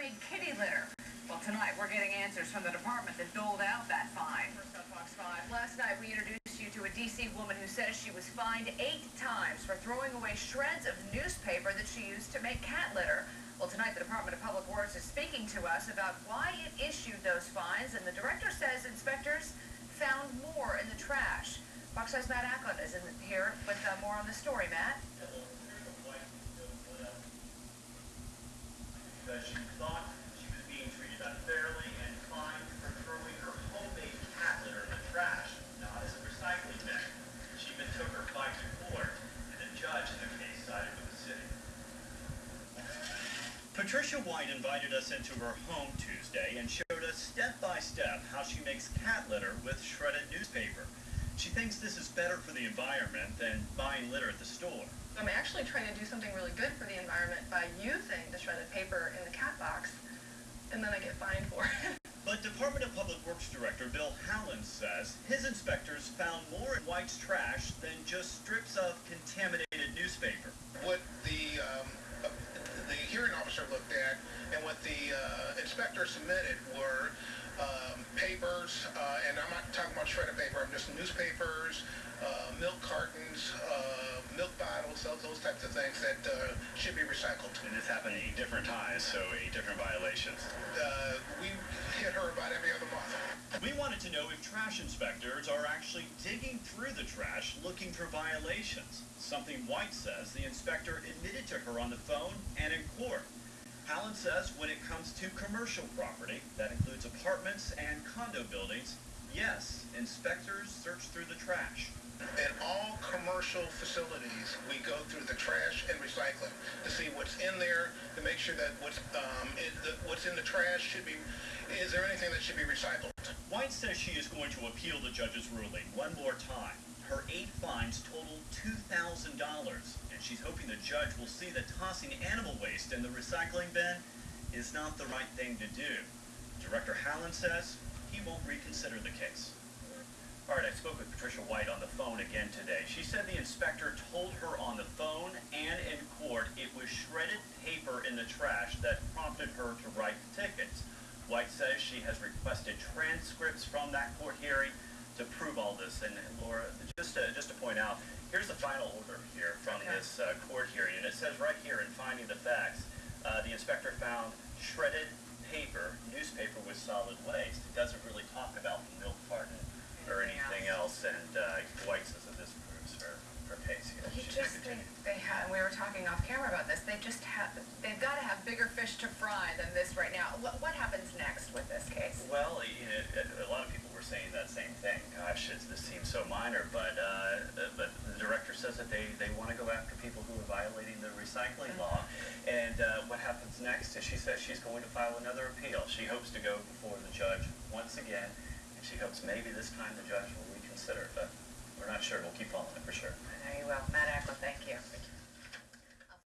homemade kitty litter. Well, tonight we're getting answers from the department that doled out that fine. First on Fox 5. Last night we introduced you to a D.C. woman who says she was fined 8 times for throwing away shreds of newspaper that she used to make cat litter. Well, tonight the Department of Public Works is speaking to us about why it issued those fines, and the director says inspectors found more in the trash. Fox5's Matt Acklin is here with more on the story. Matt? Because she thought she was being treated unfairly and fined for throwing her homemade cat litter in the trash, not as a recycling bin. She even took her fight to court, and the judge in the case sided with the city. Patricia White invited us into her home Tuesday and showed us step-by-step how she makes cat litter with shredded newspaper. She thinks this is better for the environment than buying litter at the store. I'm actually trying to do something really good for the environment by using the shredded paper in the cat box, and then I get fined for it. But Department of Public Works Director Bill Howland says his inspectors found more in White's trash than just strips of contaminated newspaper. What the hearing officer looked at and what the inspector submitted were papers, and I'm not talking about shredded paper, I'm just newspapers, milk cartons, milk bottles, those types of things that should be recycled. And this happened 8 different times, so 8 different violations. We hit her about every other month. We wanted to know if trash inspectors are actually digging through the trash looking for violations, something White says the inspector admitted to her on the phone and in court. Howland says when it comes to commercial property, that includes apartments and condo buildings, yes, inspectors search through the trash. In all commercial facilities, we go through the trash and recycling to see what's in there, to make sure that what's in the trash should be, is there anything that should be recycled? White says she is going to appeal the judge's ruling one more time. Her 8 fines total $2,000, and she's hoping the judge will see that tossing animal waste in the recycling bin is not the right thing to do. Director Howland says he won't reconsider the case. All right, I spoke with Patricia White on the phone again today. She said the inspector told her on the phone and in court it was shredded paper in the trash that prompted her to write the tickets. White says she has requested transcripts from that court hearing to prove all this. And Laura, just to point out, here's the final order here from this court hearing, and it says right here in finding the facts, the inspector found shredded paper, newspaper with solid waste. It doesn't really talk about the milk carton or anything else, and White says that this proves her case. You just think they have, and we were talking off camera about this, they've got to have bigger fish to fry than this right now. What happens next with this case? Well, a lot of people were saying that same thing. Gosh, this seems so minor, but the director says that they want to go after people who are violating the recycling law. And what happens next is she says she's going to file another appeal. She hopes to go before the judge once again, and she hopes maybe this time the judge will reconsider, but we're not sure. We'll keep following it for sure. I know you will. Matt Acklin, thank you. Thank you.